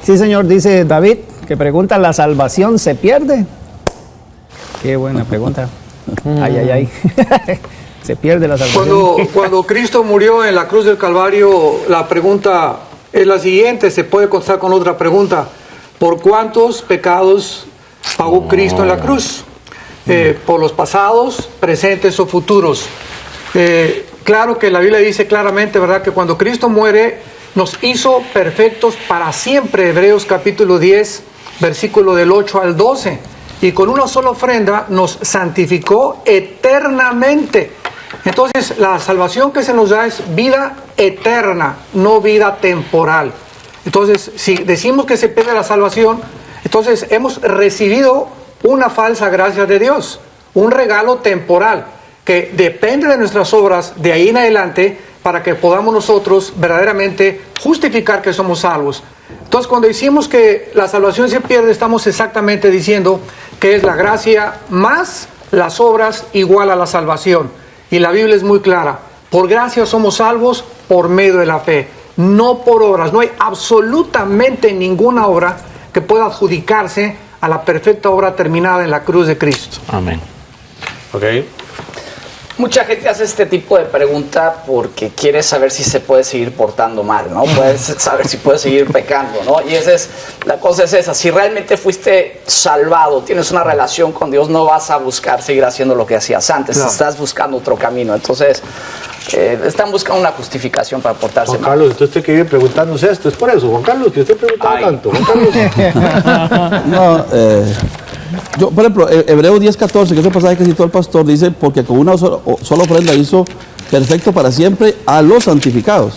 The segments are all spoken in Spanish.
Sí, señor, dice David, que pregunta, ¿la salvación se pierde? Qué buena pregunta. Ay, ay, ay. Se pierde la salvación. Cuando Cristo murió en la cruz del Calvario, la pregunta es la siguiente, se puede contestar con otra pregunta. ¿Por cuántos pecados pagó Cristo en la cruz? ¿Por los pasados, presentes o futuros? Claro que la Biblia dice claramente, ¿verdad?, que cuando Cristo muere, nos hizo perfectos para siempre. Hebreos capítulo 10, versículo del 8 al 12. Y con una sola ofrenda nos santificó eternamente. Entonces, la salvación que se nos da es vida eterna, no vida temporal. Entonces, si decimos que se pierde la salvación, entonces hemos recibido una falsa gracia de Dios, un regalo temporal, que depende de nuestras obras de ahí en adelante para que podamos nosotros verdaderamente justificar que somos salvos. Entonces, cuando decimos que la salvación se pierde, estamos exactamente diciendo que es la gracia más las obras igual a la salvación. Y la Biblia es muy clara. Por gracia somos salvos por medio de la fe, no por obras. No hay absolutamente ninguna obra que pueda adjudicarse a la perfecta obra terminada en la cruz de Cristo. Amén. Ok. Mucha gente hace este tipo de pregunta porque quiere saber si se puede seguir portando mal, ¿no? Puedes saber si puedes seguir pecando, ¿no? Y la cosa es esa, si realmente fuiste salvado, tienes una relación con Dios, no vas a buscar seguir haciendo lo que hacías antes, no. Estás buscando otro camino. Entonces, están buscando una justificación para portarse Juan mal. Carlos, usted está que preguntándose esto, es por eso, Juan Carlos, que usted preguntaba tanto. Juan Carlos. No, yo, por ejemplo, Hebreos 10:14, que es el pasaje que citó el pastor, dice, porque con una sola ofrenda hizo perfecto para siempre a los santificados.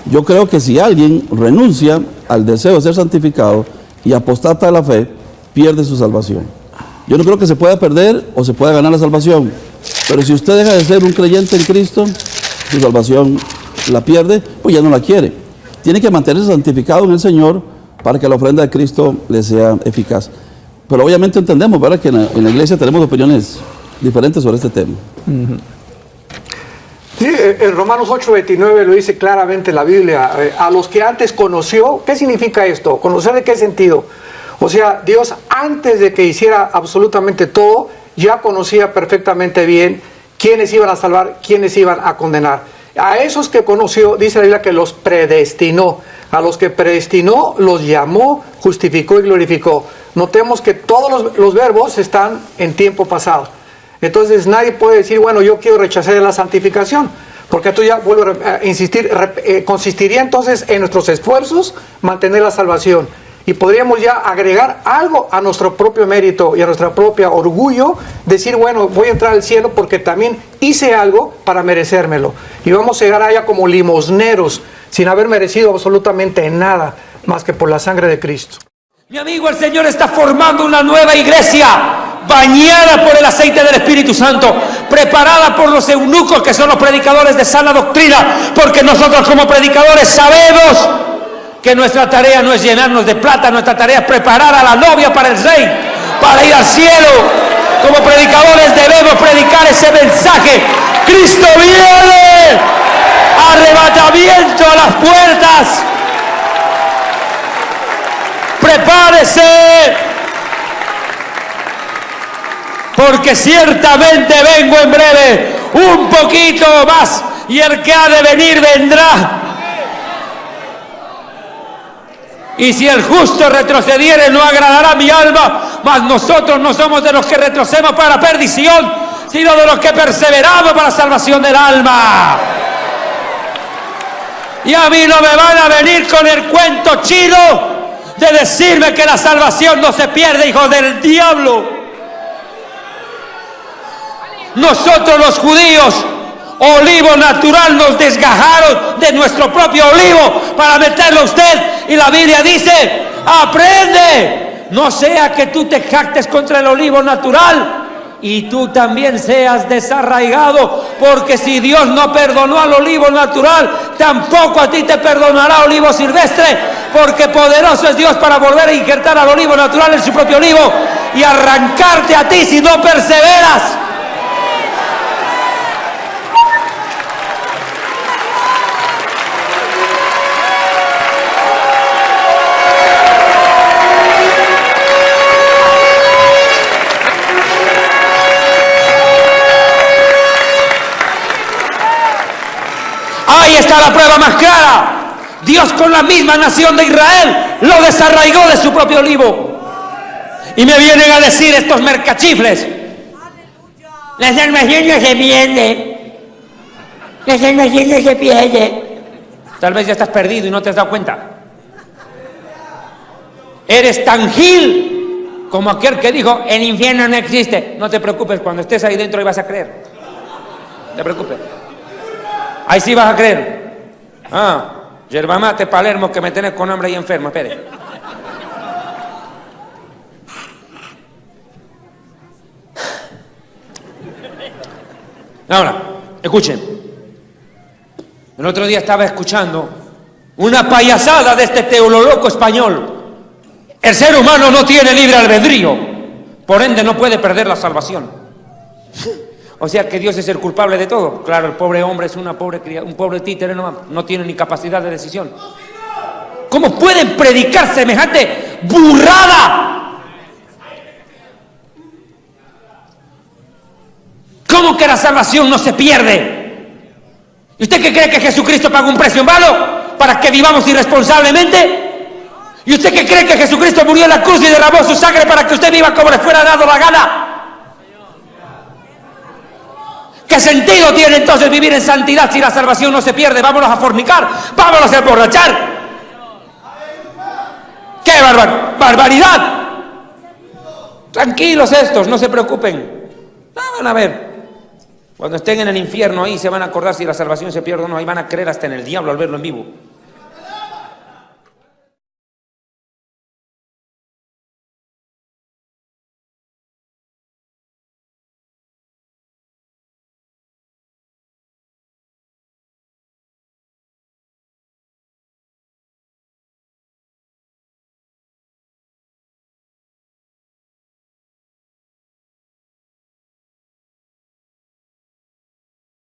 Yo creo que si alguien renuncia al deseo de ser santificado y apostata de la fe, pierde su salvación. Yo no creo que se pueda perder o se pueda ganar la salvación, pero si usted deja de ser un creyente en Cristo, su salvación la pierde, pues ya no la quiere. Tiene que mantenerse santificado en el Señor para que la ofrenda de Cristo le sea eficaz. Pero obviamente entendemos, ¿verdad?, que en la iglesia tenemos opiniones diferentes sobre este tema. Sí, en Romanos 8:29 lo dice claramente la Biblia. A los que antes conoció, ¿qué significa esto? ¿Conocer de qué sentido? O sea, Dios antes de que hiciera absolutamente todo, ya conocía perfectamente bien quiénes iban a salvar, quiénes iban a condenar. A esos que conoció, dice la Biblia que los predestinó. A los que predestinó, los llamó, justificó y glorificó. Notemos que todos los verbos están en tiempo pasado. Entonces nadie puede decir, bueno, yo quiero rechazar la santificación, porque tú ya, vuelvo a insistir, consistiría entonces en nuestros esfuerzos mantener la salvación. Y podríamos ya agregar algo a nuestro propio mérito y a nuestro propio orgullo, decir, bueno, voy a entrar al cielo porque también hice algo para merecérmelo. Y vamos a llegar allá como limosneros, sin haber merecido absolutamente nada, más que por la sangre de Cristo. Mi amigo, el Señor está formando una nueva iglesia, bañada por el aceite del Espíritu Santo, preparada por los eunucos que son los predicadores de sana doctrina, porque nosotros como predicadores sabemos que nuestra tarea no es llenarnos de plata, nuestra tarea es preparar a la novia para el rey, para ir al cielo. Como predicadores debemos predicar ese mensaje. Cristo viene, arrebatamiento a las puertas. Prepárese, porque ciertamente vengo en breve, un poquito más, y el que ha de venir vendrá. Y si el justo retrocediere, no agradará mi alma, mas nosotros no somos de los que retrocedemos para perdición, sino de los que perseveramos para la salvación del alma. Y a mí no me van a venir con el cuento chino de decirme que la salvación no se pierde, hijos del diablo. Nosotros los judíos, olivo natural, nos desgajaron de nuestro propio olivo para meterlo a usted, y la Biblia dice, aprende, no sea que tú te jactes contra el olivo natural y tú también seas desarraigado, porque si Dios no perdonó al olivo natural, tampoco a ti te perdonará olivo silvestre, porque poderoso es Dios para volver a injertar al olivo natural en su propio olivo y arrancarte a ti si no perseveras. Ahí está la prueba más clara. Dios con la misma nación de Israel lo desarraigó de su propio olivo. Y me vienen a decir estos mercachifles: la salvación no se pierde. La salvación no se pierde. Tal vez ya estás perdido y no te has dado cuenta. Eres tan gil como aquel que dijo: el infierno no existe. No te preocupes, cuando estés ahí dentro ahí vas a creer. No te preocupes. Ahí sí vas a creer. Yerba mate, Palermo, que me tenés con hambre y enfermo. Espere. Ahora, escuchen. El otro día estaba escuchando una payasada de este teololoco español. El ser humano no tiene libre albedrío, por ende no puede perder la salvación. O sea que Dios es el culpable de todo. Claro, el pobre hombre es un pobre títere, no tiene ni capacidad de decisión. ¿Cómo pueden predicar semejante burrada? ¿Cómo que la salvación no se pierde? ¿Y usted qué cree que Jesucristo pagó un precio en vano para que vivamos irresponsablemente? ¿Y usted qué cree que Jesucristo murió en la cruz y derramó su sangre para que usted viva como le fuera dado la gana? ¿Qué sentido tiene entonces vivir en santidad si la salvación no se pierde? Vámonos a fornicar, vámonos a emborrachar. ¡Qué barbaridad! Tranquilos estos, no se preocupen. Van a ver. Cuando estén en el infierno ahí se van a acordar si la salvación se pierde o no. Ahí van a creer hasta en el diablo al verlo en vivo.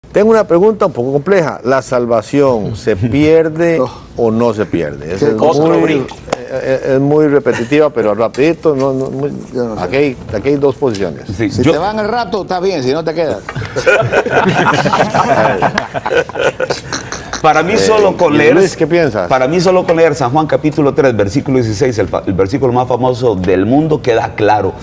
Tengo una pregunta un poco compleja. ¿La salvación se pierde o no se pierde? Es muy repetitiva, pero rapidito. Aquí hay dos posiciones. Sí, si te van el rato, está bien, si no te quedas. Para mí solo con leer, Luis, ¿qué piensas? Para mí solo con leer San Juan capítulo 3, versículo 16, el versículo más famoso del mundo, queda claro.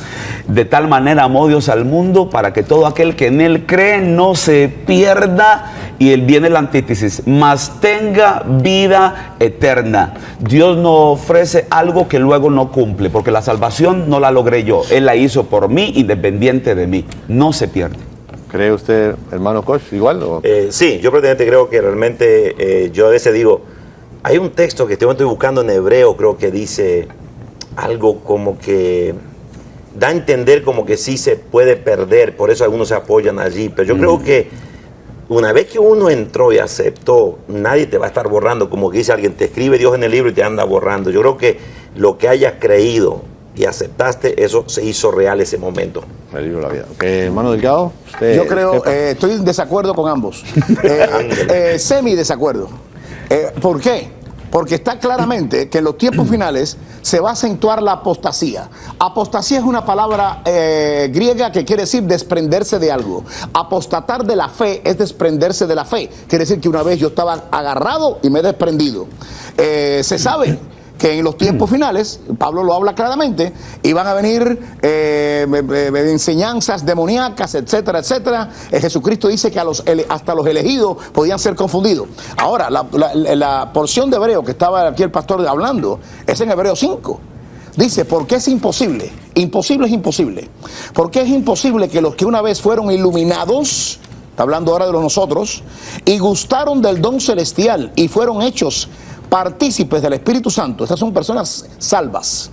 De tal manera amó Dios al mundo para que todo aquel que en él cree no se pierda, y viene la antítesis, mas tenga vida eterna. Dios no ofrece algo que luego no cumple, porque la salvación no la logré yo, Él la hizo por mí, independiente de mí. No se pierde. ¿Cree usted, hermano Koch, igual? Sí, yo prácticamente creo que realmente yo a veces digo, hay un texto que estoy buscando en hebreo, creo que dice algo como que da a entender como que sí se puede perder, por eso algunos se apoyan allí, pero yo creo que una vez que uno entró y aceptó, nadie te va a estar borrando, como que dice alguien, te escribe Dios en el libro y te anda borrando. Yo creo que lo que hayas creído y aceptaste, eso se hizo real ese momento. El libro de la vida. Hermano Delgado, usted... Yo creo, estoy en desacuerdo con ambos. Semi desacuerdo. ¿Por qué? Porque está claramente que en los tiempos finales se va a acentuar la apostasía. Apostasía es una palabra griega que quiere decir desprenderse de algo. Apostatar de la fe es desprenderse de la fe. Quiere decir que una vez yo estaba agarrado y me he desprendido. Se sabe que en los tiempos finales, Pablo lo habla claramente, iban a venir enseñanzas demoníacas, etcétera, etcétera. Jesucristo dice que hasta los elegidos podían ser confundidos. Ahora, la porción de hebreo que estaba aquí el pastor hablando es en Hebreo 5. Dice, ¿por qué es imposible? Imposible es imposible. ¿Por qué es imposible que los que una vez fueron iluminados, está hablando ahora de los nosotros, y gustaron del don celestial y fueron hechos partícipes del Espíritu Santo, estas son personas salvas,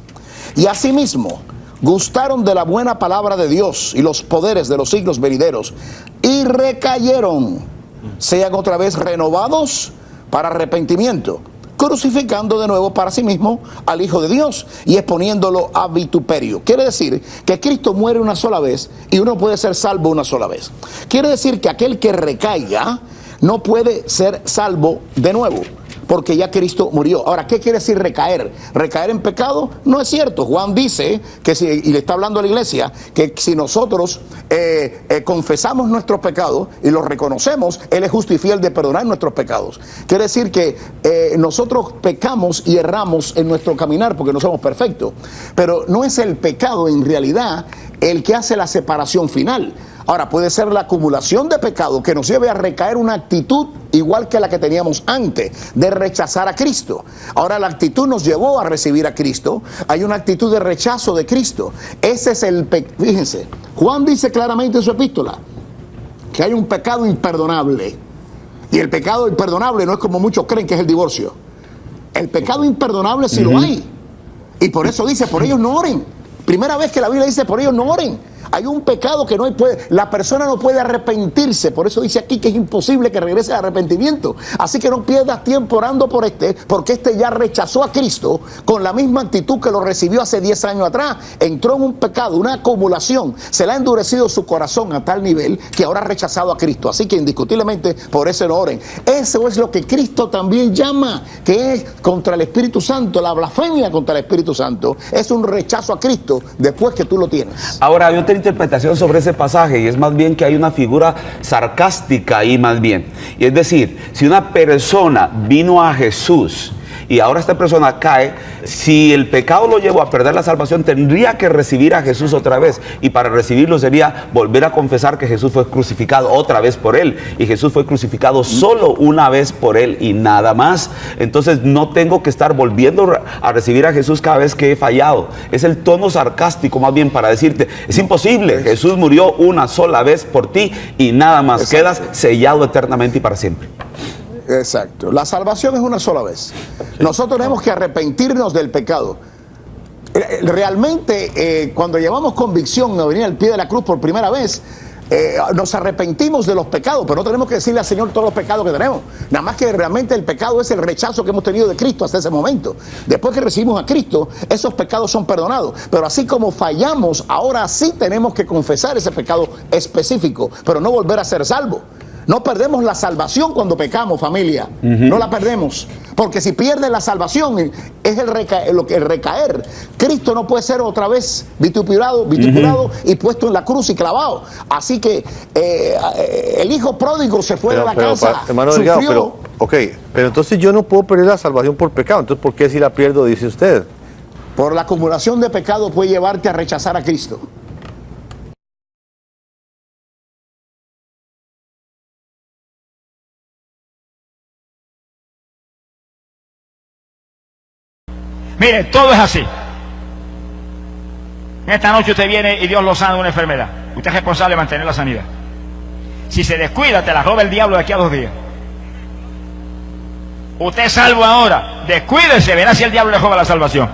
y asimismo gustaron de la buena palabra de Dios y los poderes de los siglos venideros, y recayeron, sean otra vez renovados para arrepentimiento, crucificando de nuevo para sí mismo al Hijo de Dios y exponiéndolo a vituperio? Quiere decir que Cristo muere una sola vez y uno puede ser salvo una sola vez. Quiere decir que aquel que recaiga no puede ser salvo de nuevo. porque ya Cristo murió. Ahora, ¿qué quiere decir recaer? ¿Recaer en pecado? No es cierto. Juan dice, que si, y le está hablando a la iglesia, que si nosotros confesamos nuestros pecados y los reconocemos, Él es justo y fiel de perdonar nuestros pecados. Quiere decir que nosotros pecamos y erramos en nuestro caminar porque no somos perfectos. Pero no es el pecado en realidad el que hace la separación final. Ahora, puede ser la acumulación de pecado que nos lleve a recaer una actitud igual que la que teníamos antes, de rechazar a Cristo. Ahora, la actitud nos llevó a recibir a Cristo. Hay una actitud de rechazo de Cristo. Ese es el pecado. Fíjense, Juan dice claramente en su epístola que hay un pecado imperdonable. Y el pecado imperdonable no es como muchos creen que es el divorcio. El pecado imperdonable sí lo hay. Y por eso dice, por ellos no oren. Primera vez que la Biblia dice, por ellos no oren. Hay un pecado que la persona no puede arrepentirse. Por eso dice aquí que es imposible que regrese al arrepentimiento. Así que no pierdas tiempo orando por porque ya rechazó a Cristo con la misma actitud que lo recibió hace 10 años atrás. Entró en un pecado, una acumulación. Se le ha endurecido su corazón a tal nivel que ahora ha rechazado a Cristo. Así que indiscutiblemente por eso no oren. Eso es lo que Cristo también llama, que es contra el Espíritu Santo. La blasfemia contra el Espíritu Santo es un rechazo a Cristo después que tú lo tienes. Ahora, hay otra interpretación sobre ese pasaje, y es más bien que hay una figura sarcástica ahí más bien. Y es decir, si una persona vino a Jesús y ahora esta persona cae, si el pecado lo llevó a perder la salvación, tendría que recibir a Jesús otra vez, y para recibirlo sería volver a confesar que Jesús fue crucificado otra vez por él, y Jesús fue crucificado solo una vez por él y nada más. Entonces no tengo que estar volviendo a recibir a Jesús cada vez que he fallado. Es el tono sarcástico más bien para decirte, es imposible, Jesús murió una sola vez por ti y nada más. Exacto. Quedas sellado eternamente y para siempre. Exacto. La salvación es una sola vez. Nosotros tenemos que arrepentirnos del pecado. Realmente, cuando llevamos convicción a venir al pie de la cruz por primera vez, nos arrepentimos de los pecados, pero no tenemos que decirle al Señor todos los pecados que tenemos. Nada más que realmente el pecado es el rechazo que hemos tenido de Cristo hasta ese momento. Después que recibimos a Cristo, esos pecados son perdonados. Pero así como fallamos, ahora sí tenemos que confesar ese pecado específico, pero no volver a ser salvo. No perdemos la salvación cuando pecamos, familia. No la perdemos. Porque si pierdes la salvación, es el recaer. Cristo no puede ser otra vez vituperado y puesto en la cruz y clavado. Así que el hijo pródigo se fue de la casa. Hermano Delgado, pero entonces yo no puedo perder la salvación por pecado. Entonces, ¿por qué si la pierdo, dice usted? Por la acumulación de pecado puede llevarte a rechazar a Cristo. Mire, todo es así. Esta noche usted viene y Dios lo sana de una enfermedad. Usted es responsable de mantener la sanidad. Si se descuida, te la roba el diablo de aquí a 2 días. Usted es salvo ahora. Descuídese, verá si el diablo le roba la salvación.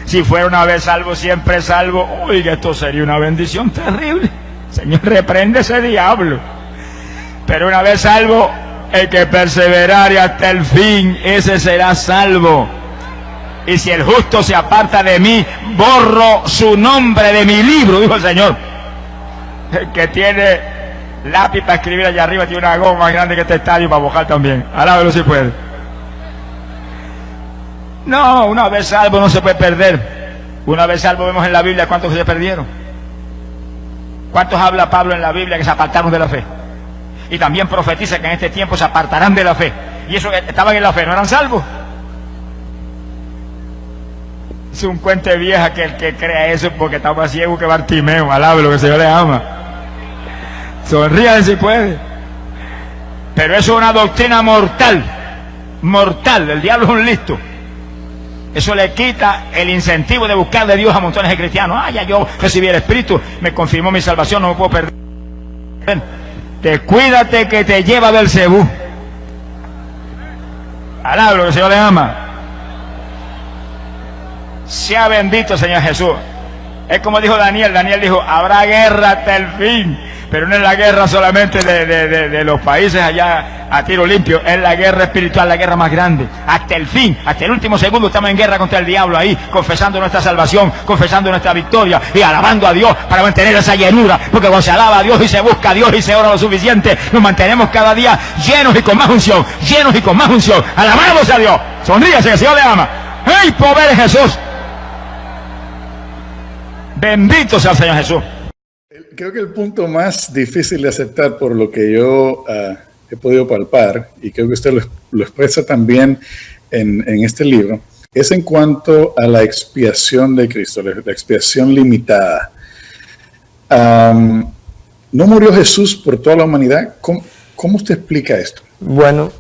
Si fuera una vez salvo, siempre salvo. Oiga, esto sería una bendición terrible. Señor, reprende ese diablo. Pero una vez salvo, el que perseverare hasta el fin, ese será salvo. Y si el justo se aparta de mí, borro su nombre de mi libro, dijo el Señor. El que tiene lápiz para escribir allá arriba tiene una goma más grande que este estadio para bojar también. Alábelo si puede. No, una vez salvo no se puede perder. Una vez salvo vemos en la Biblia cuántos se perdieron. ¿Cuántos habla Pablo en la Biblia que se apartaron de la fe? Y también profetiza que en este tiempo se apartarán de la fe. Y esos que estaban en la fe no eran salvos. Es un cuento de vieja que el que crea eso porque está más ciego que Bartimeo. Alábelo, que el Señor le ama. Sonrían si puede. Pero eso es una doctrina mortal. Mortal. El diablo es un listo. Eso le quita el incentivo de buscar de Dios a montones de cristianos. Ya yo recibí el Espíritu, me confirmó mi salvación, no me puedo perder. Descuídate que te lleva Belcebú. Alábelo, que el Señor le ama. Sea bendito, Señor Jesús. Es como dijo Daniel. Daniel dijo, habrá guerra hasta el fin. pero no es la guerra solamente de los países allá a tiro limpio, es la guerra espiritual, la guerra más grande. Hasta el fin, hasta el último segundo estamos en guerra contra el diablo ahí, confesando nuestra salvación, confesando nuestra victoria y alabando a Dios para mantener esa llenura, porque cuando se alaba a Dios y se busca a Dios y se ora lo suficiente, nos mantenemos cada día llenos y con más unción, llenos y con más unción. Alabamos a Dios, sonríase que el Señor le ama. ¡Ey, poder Jesús! Bendito sea el Señor Jesús. Creo que el punto más difícil de aceptar, por lo que yo he podido palpar, y creo que usted lo expresa también en este libro, es en cuanto a la expiación de Cristo, la expiación limitada. ¿No murió Jesús por toda la humanidad? ¿Cómo usted explica esto? Bueno,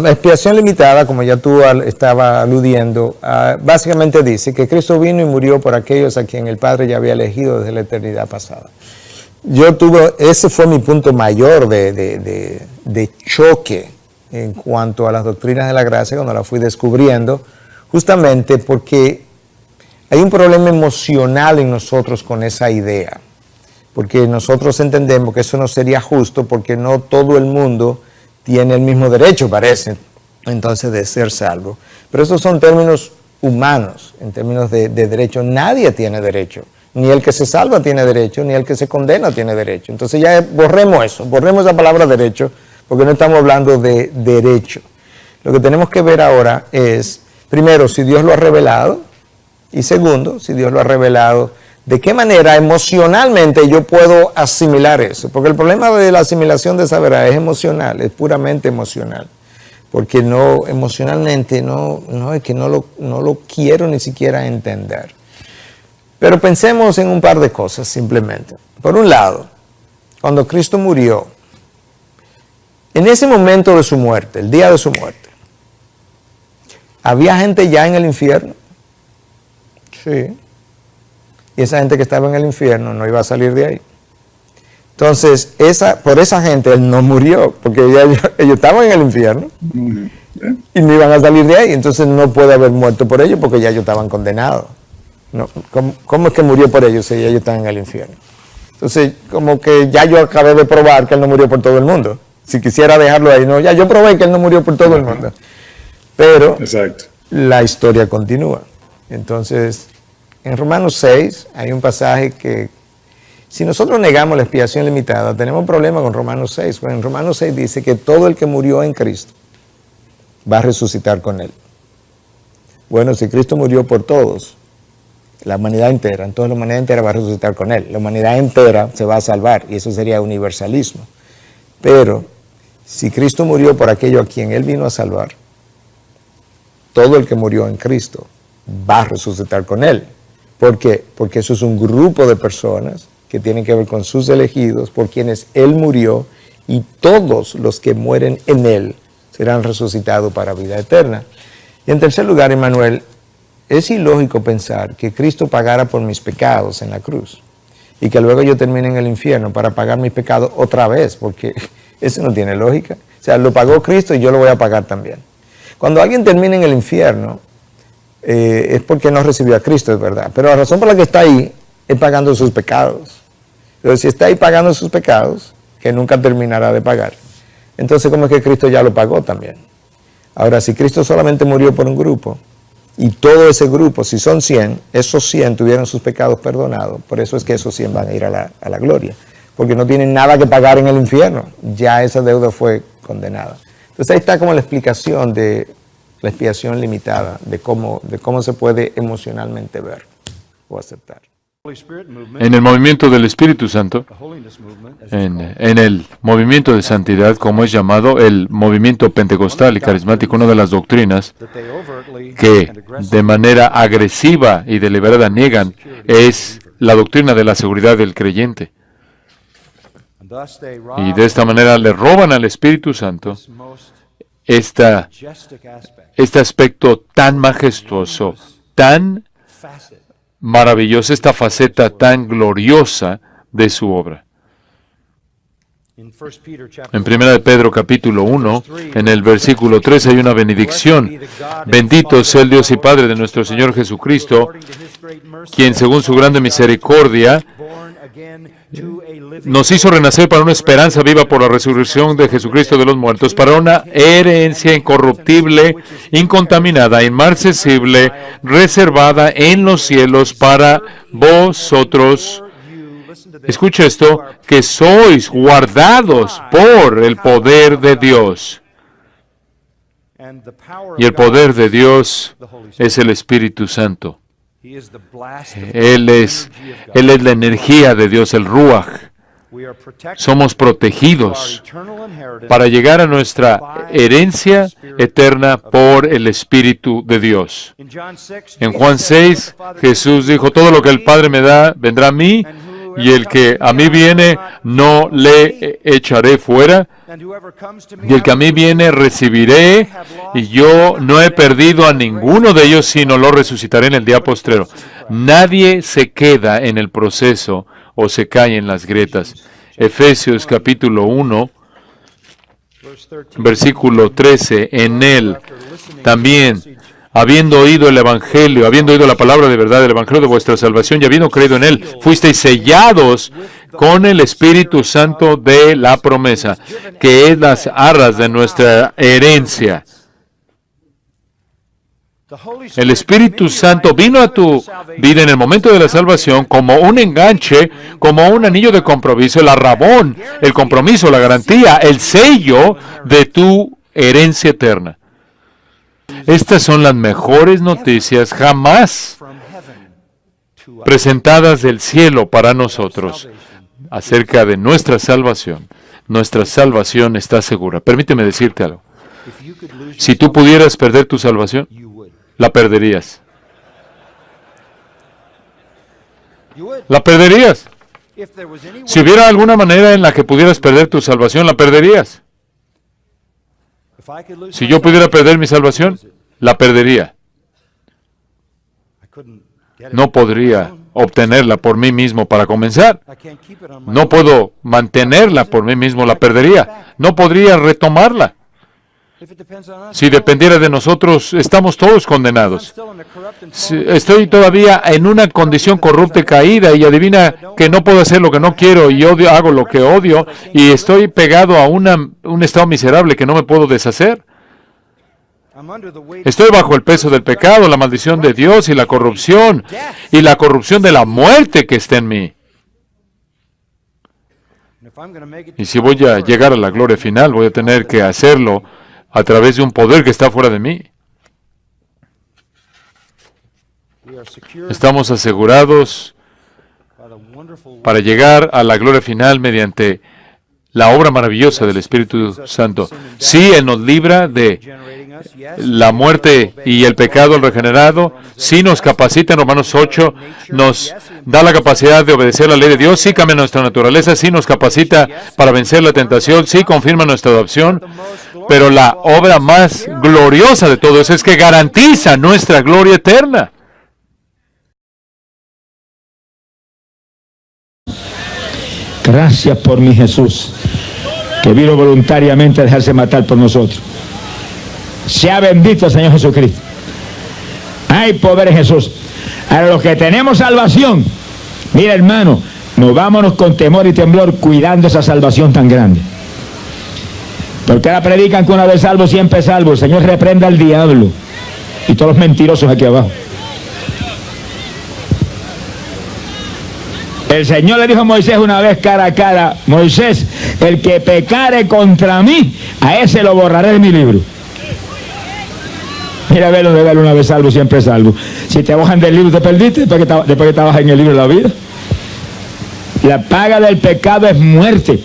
expiación limitada, como ya tú estaba aludiendo, básicamente dice que Cristo vino y murió por aquellos a quien el Padre ya había elegido desde la eternidad pasada. Ese fue mi punto mayor de choque en cuanto a las doctrinas de la gracia cuando las fui descubriendo, justamente porque hay un problema emocional en nosotros con esa idea, porque nosotros entendemos que eso no sería justo porque no todo el mundo tiene el mismo derecho, parece, entonces, de ser salvo. Pero esos son términos humanos, en términos de derecho. Nadie tiene derecho. Ni el que se salva tiene derecho, ni el que se condena tiene derecho. Entonces ya borremos eso, borremos esa palabra derecho, porque no estamos hablando de derecho. Lo que tenemos que ver ahora es, primero, si Dios lo ha revelado, y segundo, si Dios lo ha revelado, ¿de qué manera emocionalmente yo puedo asimilar eso? Porque el problema de la asimilación de esa verdad es emocional, es puramente emocional. Porque no, emocionalmente es que no lo quiero ni siquiera entender. Pero pensemos en un par de cosas simplemente. Por un lado, cuando Cristo murió, en ese momento de su muerte, el día de su muerte, ¿había gente ya en el infierno? Sí. Y esa gente que estaba en el infierno no iba a salir de ahí. Entonces, por esa gente Él no murió, porque ellos estaban en el infierno y no iban a salir de ahí. Entonces no puede haber muerto por ellos porque ya ellos estaban condenados. No, ¿cómo es que murió por ellos si ellos están en el infierno? Entonces, como que ya yo acabé de probar que Él no murió por todo el mundo. Si quisiera dejarlo ahí, no, ya yo probé que Él no murió por todo el mundo. Pero exacto, la historia continúa. Entonces, en Romanos 6 hay un pasaje que, si nosotros negamos la expiación limitada, tenemos un problema con Romanos 6. Porque en Romanos 6 dice que todo el que murió en Cristo va a resucitar con Él. Bueno, si Cristo murió por todos, la humanidad entera, entonces la humanidad entera va a resucitar con Él. La humanidad entera se va a salvar y eso sería universalismo. Pero si Cristo murió por aquello a quien Él vino a salvar, todo el que murió en Cristo va a resucitar con Él. ¿Por qué? Porque eso es un grupo de personas que tienen que ver con sus elegidos, por quienes Él murió, y todos los que mueren en Él serán resucitados para vida eterna. Y en tercer lugar, Emmanuel, es ilógico pensar que Cristo pagara por mis pecados en la cruz y que luego yo termine en el infierno para pagar mis pecados otra vez, porque eso no tiene lógica. O sea, lo pagó Cristo y yo lo voy a pagar también. Cuando alguien termina en el infierno, es porque no recibió a Cristo, es verdad. Pero la razón por la que está ahí es pagando sus pecados. Entonces, si está ahí pagando sus pecados, que nunca terminará de pagar, entonces, ¿cómo es que Cristo ya lo pagó también? Ahora, si Cristo solamente murió por un grupo, y todo ese grupo, si son 100, esos 100 tuvieron sus pecados perdonados, por eso es que esos 100 van a ir a la gloria, porque no tienen nada que pagar en el infierno, ya esa deuda fue condenada. Entonces ahí está como la explicación de la expiación limitada, de cómo se puede emocionalmente ver o aceptar. En el movimiento del Espíritu Santo, en el movimiento de santidad, como es llamado el movimiento pentecostal y carismático, una de las doctrinas que de manera agresiva y deliberada niegan es la doctrina de la seguridad del creyente. Y de esta manera le roban al Espíritu Santo este aspecto tan majestuoso, tan maravillosa, esta faceta tan gloriosa de su obra. En 1 Pedro capítulo 1, en el versículo 3 hay una benedicción. Bendito sea el Dios y Padre de nuestro Señor Jesucristo, quien según su grande misericordia nos hizo renacer para una esperanza viva por la resurrección de Jesucristo de los muertos, para una herencia incorruptible, incontaminada, inmarcesible, reservada en los cielos para vosotros. Escucha esto, que sois guardados por el poder de Dios. Y el poder de Dios es el Espíritu Santo. Él es la energía de Dios, el Ruach. Somos protegidos para llegar a nuestra herencia eterna por el Espíritu de Dios. En Juan 6, Jesús dijo, todo lo que el Padre me da, vendrá a mí, y el que a mí viene, no le echaré fuera, y el que a mí viene, recibiré, y yo no he perdido a ninguno de ellos, sino lo resucitaré en el día postrero. Nadie se queda en el proceso o se cae en las grietas. Efesios capítulo 1, versículo 13, en él también, habiendo oído el Evangelio, habiendo oído la palabra de verdad del Evangelio de vuestra salvación y habiendo creído en él, fuisteis sellados con el Espíritu Santo de la promesa, que es las arras de nuestra herencia. El Espíritu Santo vino a tu vida en el momento de la salvación como un enganche, como un anillo de compromiso, el arrabón, el compromiso, la garantía, el sello de tu herencia eterna. Estas son las mejores noticias jamás presentadas del cielo para nosotros acerca de nuestra salvación. Nuestra salvación está segura. Permíteme decirte algo. Si tú pudieras perder tu salvación, la perderías. La perderías. Si hubiera alguna manera en la que pudieras perder tu salvación, la perderías. Si yo pudiera perder mi salvación, la perdería. No podría obtenerla por mí mismo para comenzar. No puedo mantenerla por mí mismo, la perdería. No podría retomarla. Si dependiera de nosotros, estamos todos condenados. Estoy todavía en una condición corrupta y caída, y adivina que no puedo hacer lo que no quiero y hago lo que odio, y estoy pegado a un estado miserable que no me puedo deshacer. Estoy bajo el peso del pecado, la maldición de Dios y la corrupción de la muerte que está en mí. Y si voy a llegar a la gloria final, voy a tener que hacerlo a través de un poder que está fuera de mí. Estamos asegurados para llegar a la gloria final mediante la obra maravillosa del Espíritu Santo. Sí, Él nos libra de la muerte y el pecado al regenerado. Sí, nos capacita en Romanos 8, nos da la capacidad de obedecer la ley de Dios. Sí, cambia nuestra naturaleza. Sí, nos capacita para vencer la tentación. Sí, confirma nuestra adopción. Pero la obra más gloriosa de todo eso es que garantiza nuestra gloria eterna. Gracias por mi Jesús, que vino voluntariamente a dejarse matar por nosotros. Sea bendito el Señor Jesucristo. Hay poder en Jesús. A los que tenemos salvación, mira hermano, movámonos con temor y temblor cuidando esa salvación tan grande. Porque ahora predican que una vez salvo, siempre salvo. El Señor reprenda al diablo y todos los mentirosos aquí abajo. El Señor le dijo a Moisés una vez cara a cara: Moisés, el que pecare contra mí, a ese lo borraré de mi libro. Mira, velo una vez salvo, siempre salvo. Si te bajan del libro, te perdiste después que trabajas en el libro de la vida. La paga del pecado es muerte.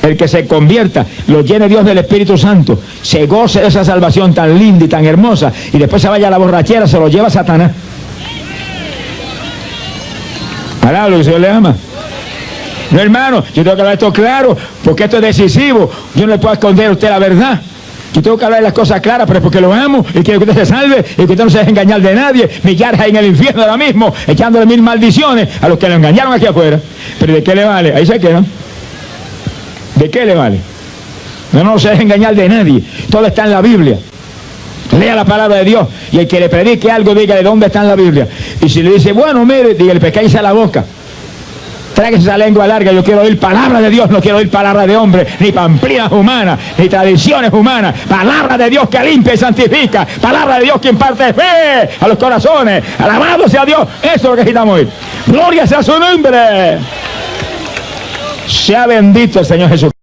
El que se convierta, lo llene Dios del Espíritu Santo, se goce de esa salvación tan linda y tan hermosa, y después se vaya a la borrachera, se lo lleva Satanás. Ahora lo que el Señor le ama. No, hermano, yo tengo que hablar esto claro, porque esto es decisivo. Yo no le puedo esconder a usted la verdad. Yo tengo que hablar de las cosas claras, pero es porque lo amo y quiero que usted se salve y que usted no se deje engañar de nadie. Millares ahí en el infierno ahora mismo, echándole 1000 maldiciones a los que lo engañaron aquí afuera. Pero ¿de qué le vale? Ahí se quedan. ¿De qué le vale? No se deje engañar de nadie. Todo está en la Biblia. Lea la palabra de Dios, y el que le predique algo, diga de dónde está en la Biblia. Y si le dice, bueno, mire, dígale, pescáis a la boca. Tráguese esa lengua larga. Yo quiero oír palabra de Dios, no quiero oír palabra de hombre, ni pamplinas humanas, ni tradiciones humanas. Palabra de Dios que limpia y santifica. Palabra de Dios que imparte fe a los corazones. Alabado sea Dios. Eso es lo que necesitamos oír. Gloria sea su nombre. Sea bendito el Señor Jesús.